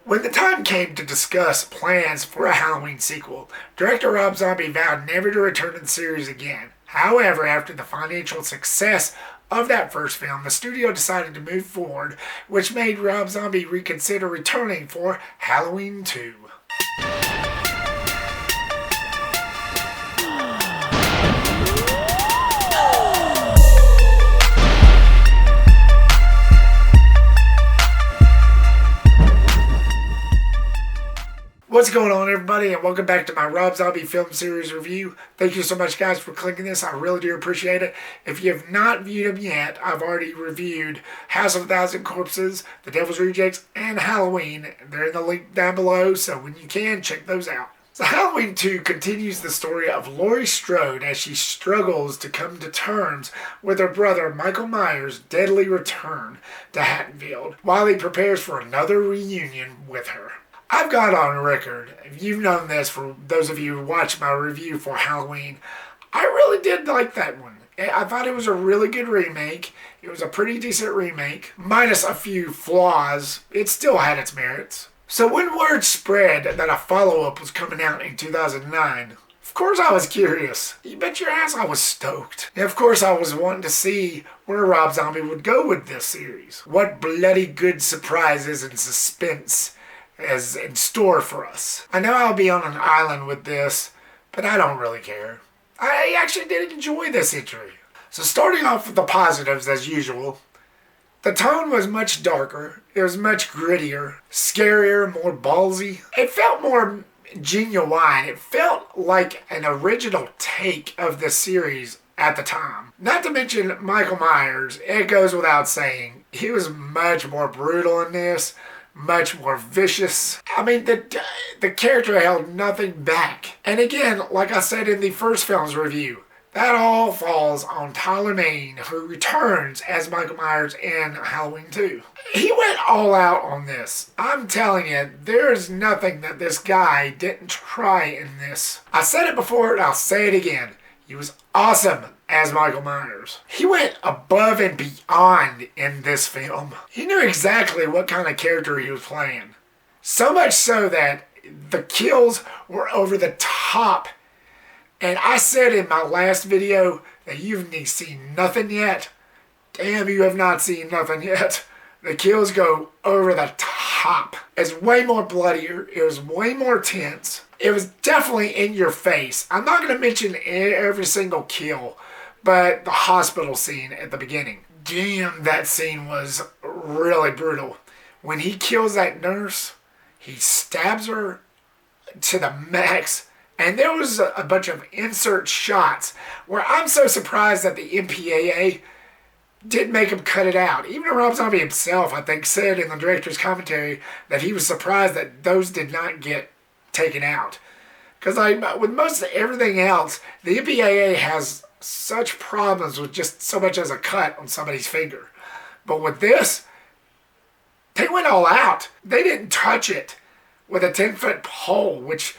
When the time came to discuss plans for a Halloween sequel, director Rob Zombie vowed never to return to the series again. However, after the financial success of that first film, the studio decided to move forward, which made Rob Zombie reconsider returning for Halloween 2. What's going on, everybody, and welcome back to my Rob Zombie film series review. Thank you so much, guys, for clicking this. I really do appreciate it. If you have not viewed them yet, I've already reviewed House of a Thousand Corpses, The Devil's Rejects, and Halloween. They're in the link down below, so when you can, check those out. So Halloween 2 continues the story of Laurie Strode as she struggles to come to terms with her brother Michael Myers' deadly return to Haddonfield, while he prepares for another reunion with her. I've got on record, if you've known this, for those of you who watched my review for Halloween, I really did like that one. I thought it was a really good remake. It was a pretty decent remake, minus a few flaws. It still had its merits. So when word spread that a follow-up was coming out in 2009, of course I was curious. You bet your ass I was stoked. And of course I was wanting to see where Rob Zombie would go with this series. What bloody good surprises and suspense is in store for us. I know I'll be on an island with this, but I don't really care. I actually did enjoy this entry. So starting off with the positives as usual, the tone was much darker, it was much grittier, scarier, more ballsy. It felt more genuine. It felt like an original take of the series at the time. Not to mention Michael Myers, it goes without saying, he was much more brutal in this, much more vicious. I mean, the character held nothing back. And again, like I said in the first film's review, that all falls on Tyler Mane, who returns as Michael Myers in Halloween 2. He went all out on this. I'm telling you, there is nothing that this guy didn't try in this. I said it before and I'll say it again. He was awesome as Michael Myers. He went above and beyond in this film. He knew exactly what kind of character he was playing. So much so that the kills were over the top. And I said in my last video that you've seen nothing yet. Damn, you have not seen nothing yet. The kills go over the top. It's way more bloodier. It was way more tense. It was definitely in your face. I'm not going to mention every single kill, but the hospital scene at the beginning. Damn, that scene was really brutal. When he kills that nurse, he stabs her to the max. And there was a bunch of insert shots where I'm so surprised that the MPAA did make him cut it out. Even Rob Zombie himself, I think, said in the director's commentary that he was surprised that those did not get taken out. Because with most of everything else, the MPAA has such problems with just so much as a cut on somebody's finger. But with this, they went all out. They didn't touch it with a 10-foot pole, which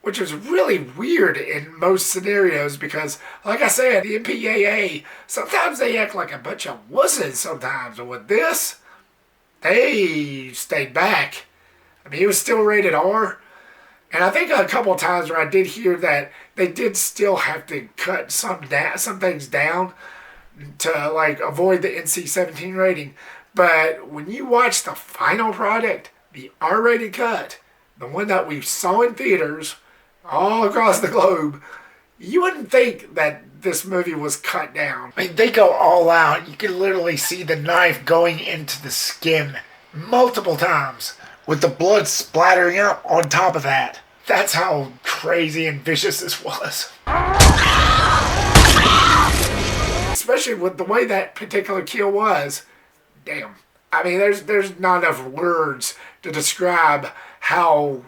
was really weird in most scenarios because, like I said, the MPAA, sometimes they act like a bunch of wusses sometimes. But with this, they stayed back. I mean, it was still rated R. And I think a couple of times where I did hear that they did still have to cut some things down to like avoid the NC-17 rating. But when you watch the final product, the R-rated cut, the one that we saw in theaters all across the globe, you wouldn't think that this movie was cut down. I mean, they go all out. You can literally see the knife going into the skin multiple times, with the blood splattering up on top of that. That's how crazy and vicious this was. Especially with the way that particular kill was. Damn. I mean, there's not enough words to describe how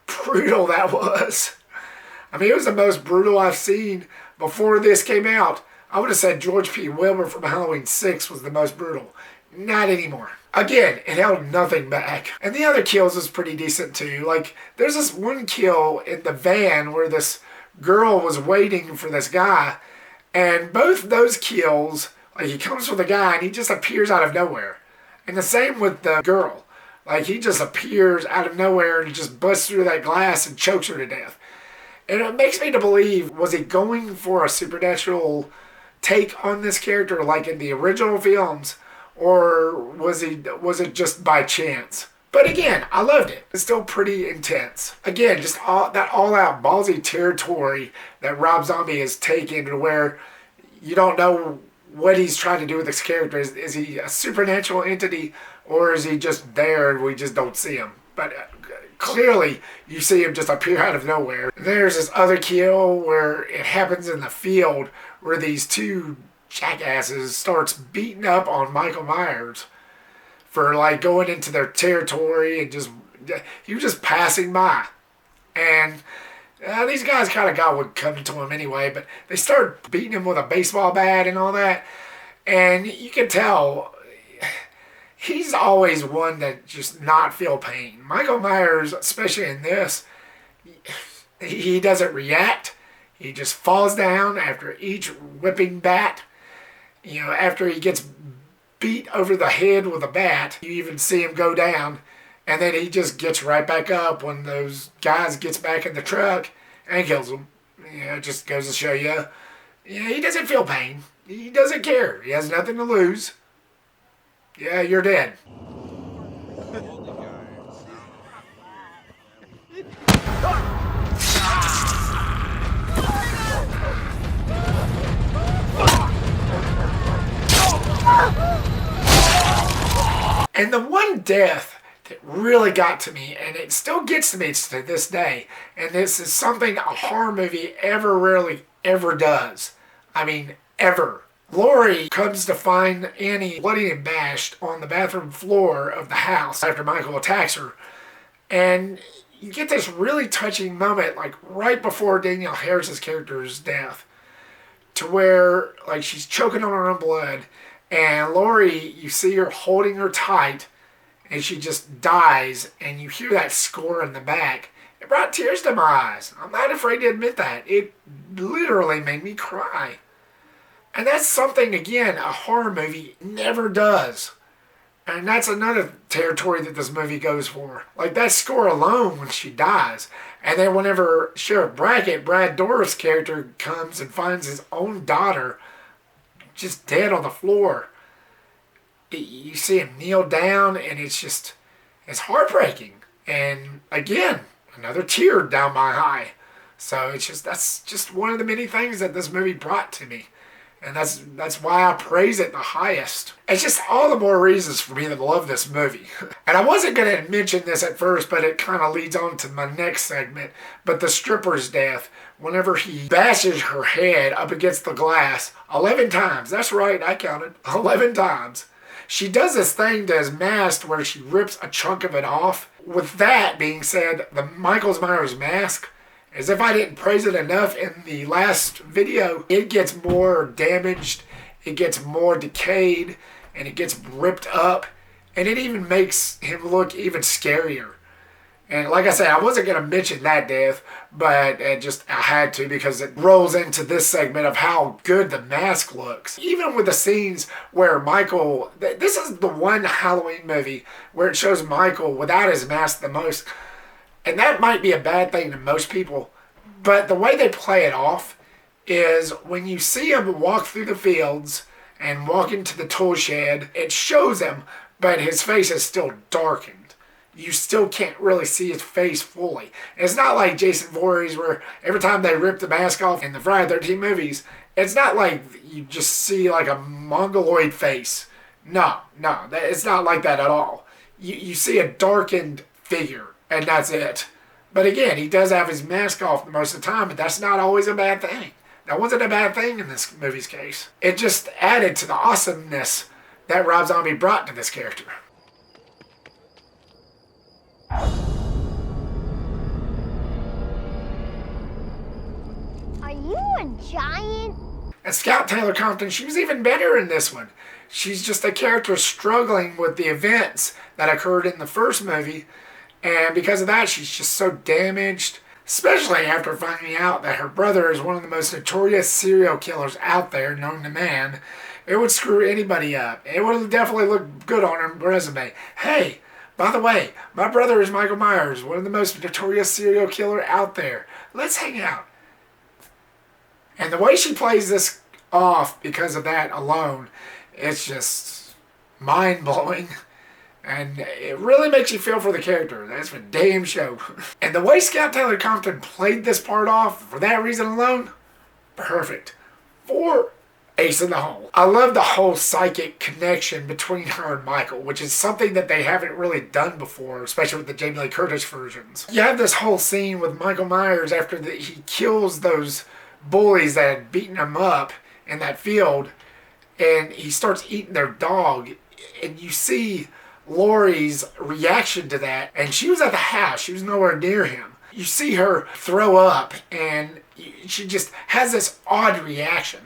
brutal that was. I mean, it was the most brutal I've seen before this came out. I would have said George P. Wilbur from Halloween 6 was the most brutal. Not anymore. Again, it held nothing back. And the other kills was pretty decent too. Like, there's this one kill in the van where this girl was waiting for this guy. And both those kills, like, he comes for the guy and he just appears out of nowhere. And the same with the girl. Like, he just appears out of nowhere and just busts through that glass and chokes her to death. And it makes me to believe, was he going for a supernatural take on this character like in the original films, or was it just by chance? But again, I loved it. It's still pretty intense. Again, just that all-out ballsy territory that Rob Zombie has taken, to where you don't know what he's trying to do with this character. Is he a supernatural entity, or is he just there and we just don't see him? But clearly, you see him just appear out of nowhere. There's this other kill where it happens in the field, where these two jackasses starts beating up on Michael Myers for like going into their territory, and he was just passing by. And these guys kind of got what coming to him anyway, but they start beating him with a baseball bat and all that. And you can tell he's always one that just not feel pain. Michael Myers, especially in this, he doesn't react. He just falls down after each whipping bat. You know, after he gets beat over the head with a bat, you even see him go down, and then he just gets right back up when those guys gets back in the truck and kills them. You know, it just goes to show you, he doesn't feel pain. He doesn't care. He has nothing to lose. Yeah, you're dead. And the one death that really got to me, and it still gets to me to this day, and this is something a horror movie rarely ever does. I mean, ever. Laurie comes to find Annie bloody and bashed on the bathroom floor of the house after Michael attacks her. And you get this really touching moment, like right before Danielle Harris's character's death, to where like she's choking on her own blood, and Laurie, you see her holding her tight, and she just dies, and you hear that score in the back. It brought tears to my eyes. I'm not afraid to admit that. It literally made me cry. And that's something, again, a horror movie never does. And that's another territory that this movie goes for. Like, that score alone when she dies. And then whenever Sheriff Brackett, Brad Dourif's character, comes and finds his own daughter just dead on the floor, you see him kneel down, and it's heartbreaking. And again, another tear down my eye. So that's just one of the many things that this movie brought to me. And that's why I praise it the highest. It's just all the more reasons for me to love this movie. And I wasn't going to mention this at first, but it kind of leads on to my next segment. But the stripper's death, whenever he bashes her head up against the glass 11 times. That's right, I counted. 11 times. She does this thing to his mask where she rips a chunk of it off. With that being said, the Michael Myers mask, as if I didn't praise it enough in the last video, it gets more damaged, it gets more decayed, and it gets ripped up, and it even makes him look even scarier. And like I said, I wasn't going to mention that death, but I had to, because it rolls into this segment of how good the mask looks. Even with the scenes where Michael, this is the one Halloween movie where it shows Michael without his mask the most. And that might be a bad thing to most people, but the way they play it off is when you see him walk through the fields and walk into the tool shed, it shows him, but his face is still darkened. You still can't really see his face fully. And it's not like Jason Voorhees, where every time they rip the mask off in the Friday the 13th movies, it's not like you just see like a mongoloid face. No, it's not like that at all. You see a darkened figure. And that's it. But again, he does have his mask off most of the time, but that's not always a bad thing. That wasn't a bad thing in this movie's case. It just added to the awesomeness that Rob Zombie brought to this character. Are you a giant? And Scout Taylor-Compton, she was even better in this one. She's just a character struggling with the events that occurred in the first movie. And because of that, she's just so damaged, especially after finding out that her brother is one of the most notorious serial killers out there, known to man. It would screw anybody up. It would definitely look good on her resume. Hey, By the way, my brother is Michael Myers, one of the most notorious serial killer out there. Let's hang out. And the way she plays this off because of that alone, it's just mind-blowing. And it really makes you feel for the character. That's for damn show. And the way Scout Taylor-Compton played this part off, for that reason alone, perfect. For ace in the hole. I love the whole psychic connection between her and Michael, which is something that they haven't really done before, especially with the Jamie Lee Curtis versions. You have this whole scene with Michael Myers after he kills those bullies that had beaten him up in that field, and he starts eating their dog, and you see Laurie's reaction to that, and she was at the house, she was nowhere near him. You see her throw up, and she just has this odd reaction,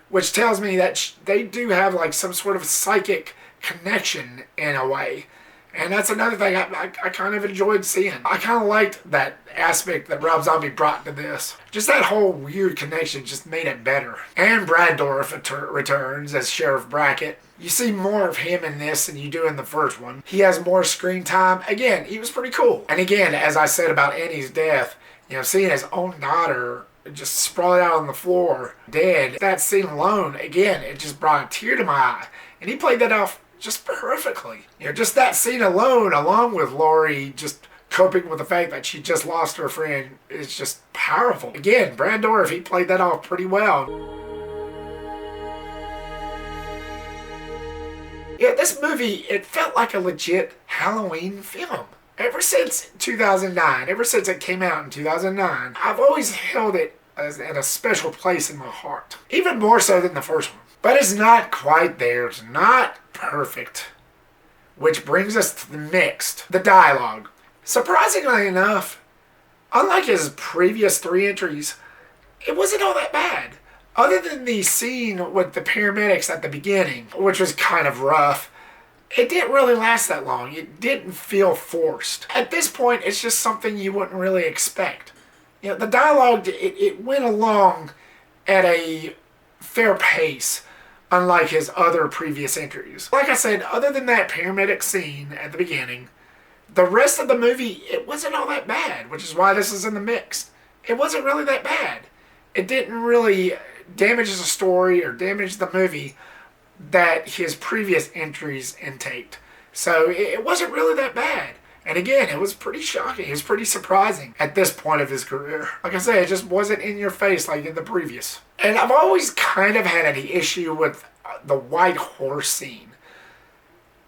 which tells me that they do have like some sort of psychic connection in a way. And that's another thing I kind of enjoyed seeing. I kind of liked that aspect that Rob Zombie brought to this. Just that whole weird connection just made it better. And Brad Dourif returns as Sheriff Brackett. You see more of him in this than you do in the first one. He has more screen time. Again, he was pretty cool. And again, as I said about Annie's death, seeing his own daughter just sprawled out on the floor, dead. That scene alone, again, it just brought a tear to my eye. And he played that off just perfectly. Just that scene alone, along with Laurie just coping with the fact that she just lost her friend, is just powerful. Again, Brad Dourif, he played that off pretty well. This movie, it felt like a legit Halloween film. Ever since 2009, ever since it came out in 2009, I've always held it at a special place in my heart. Even more so than the first one. But it's not quite there. It's not perfect. Which brings us to the mixed. The dialogue. Surprisingly enough, unlike his previous 3 entries, it wasn't all that bad. Other than the scene with the paramedics at the beginning, which was kind of rough, it didn't really last that long. It didn't feel forced. At this point, it's just something you wouldn't really expect. The dialogue, it went along at a fair pace, unlike his other previous entries. Like I said, other than that paramedic scene at the beginning, the rest of the movie, it wasn't all that bad, which is why this is in the mix. It wasn't really that bad. It didn't really damage the story or damage the movie that his previous entries intaked. So it wasn't really that bad. And again, it was pretty shocking. It was pretty surprising at this point of his career. Like I said, it just wasn't in your face like in the previous. And I've always kind of had an issue with the white horse scene.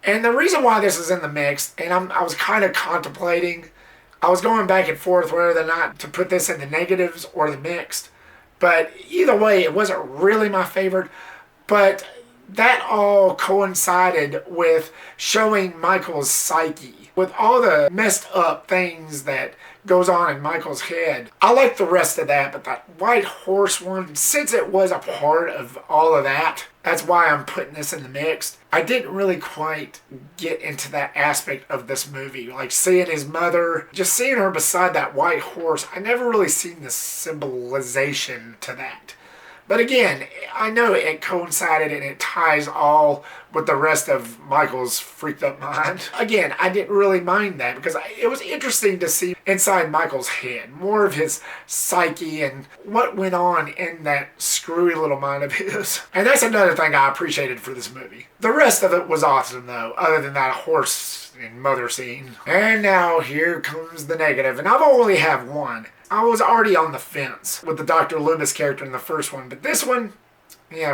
And the reason why this is in the mix, and I was kind of contemplating, I was going back and forth whether or not to put this in the negatives or the mixed. But either way, it wasn't really my favorite. But that all coincided with showing Michael's psyche. With all the messed up things that goes on in Michael's head. I like the rest of that, but that white horse one, since it was a part of all of that, that's why I'm putting this in the mix. I didn't really quite get into that aspect of this movie. Like seeing his mother, just seeing her beside that white horse, I never really seen the symbolization to that. But again, I know it coincided and it ties all with the rest of Michael's freaked up mind. Again, I didn't really mind that because it was interesting to see inside Michael's head, more of his psyche and what went on in that screwy little mind of his. And that's another thing I appreciated for this movie. The rest of it was awesome though, other than that horse and mother scene. And now here comes the negative, and I've only have one. I was already on the fence with the Dr. Loomis character in the first one, but this one,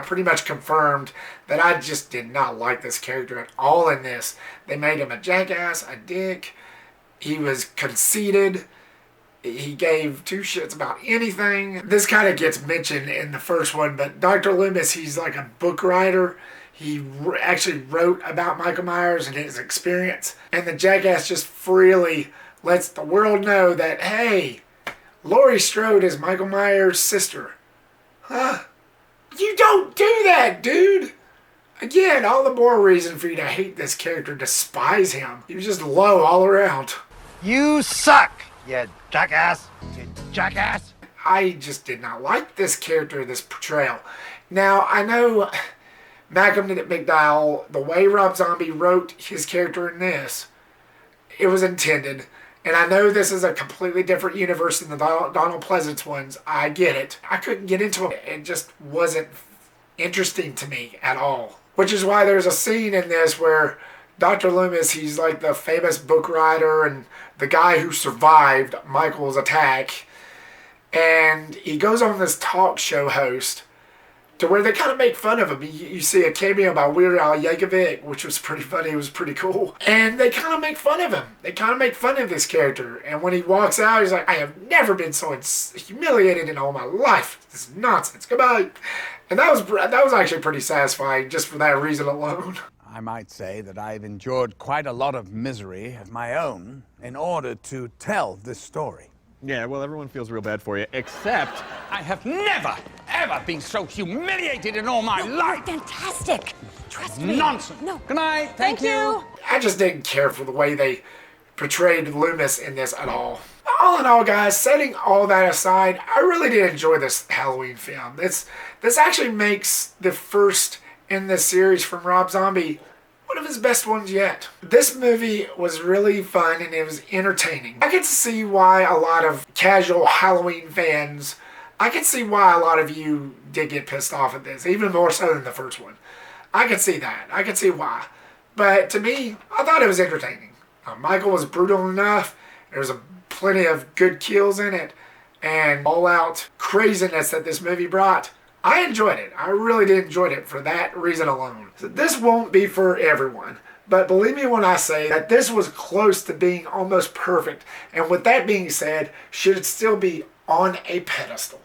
pretty much confirmed that I just did not like this character at all in this. They made him a jackass, a dick. He was conceited. He gave 2 shits about anything. This kind of gets mentioned in the first one, but Dr. Loomis, he's like a book writer. He actually wrote about Michael Myers and his experience. And the jackass just freely lets the world know that, hey, Laurie Strode is Michael Myers' sister. Huh? You don't do that, dude! Again, all the more reason for you to hate this character, despise him. He was just low all around. You suck, you jackass! You jackass! I just did not like this character, this portrayal. Now, I know Malcolm McDowell, the way Rob Zombie wrote his character in this, it was intended. And I know this is a completely different universe than the Donald Pleasance ones. I get it. I couldn't get into it. It just wasn't interesting to me at all. Which is why there's a scene in this where Dr. Loomis, he's like the famous book writer and the guy who survived Michael's attack. And he goes on this talk show host to where they kind of make fun of him. You see a cameo by Weird Al Yankovic, which was pretty funny. It was pretty cool. And they kind of make fun of him. They kind of make fun of this character. And when he walks out, he's like, I have never been so humiliated in all my life. This is nonsense. Goodbye. And that was actually pretty satisfying just for that reason alone. I might say that I've endured quite a lot of misery of my own in order to tell this story. Yeah, well, everyone feels real bad for you, except I have never, ever been so humiliated in all my life. Fantastic. Trust me. Nonsense. No. Good night. Thank you. I just didn't care for the way they portrayed Loomis in this at all. All in all, guys, setting all that aside, I really did enjoy this Halloween film. This actually makes the first in this series from Rob Zombie one of his best ones yet. This movie was really fun and it was entertaining. I could see why a lot of casual Halloween fans, I could see why a lot of you did get pissed off at this, even more so than the first one. I could see that. I could see why. But to me, I thought it was entertaining. Michael was brutal enough. There was plenty of good kills in it and all-out craziness that this movie brought. I enjoyed it. I really did enjoy it for that reason alone. So this won't be for everyone, but believe me when I say that this was close to being almost perfect. And with that being said, should it still be on a pedestal?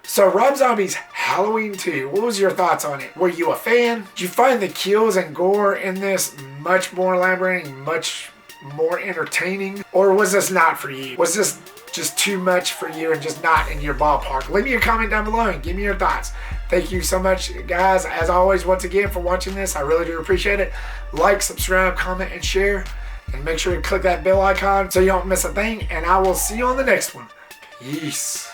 So Rob Zombie's Halloween 2, what was your thoughts on it? Were you a fan? Did you find the kills and gore in this much more elaborate, much more entertaining? Or was this not for you? Was this just too much for you and just not in your ballpark? Leave me a comment down below and give me your thoughts. Thank you so much, guys, as always, once again, for watching this. I really do appreciate it. Like, subscribe, comment, and share. And make sure to click that bell icon so you don't miss a thing. And I will see you on the next one. Peace.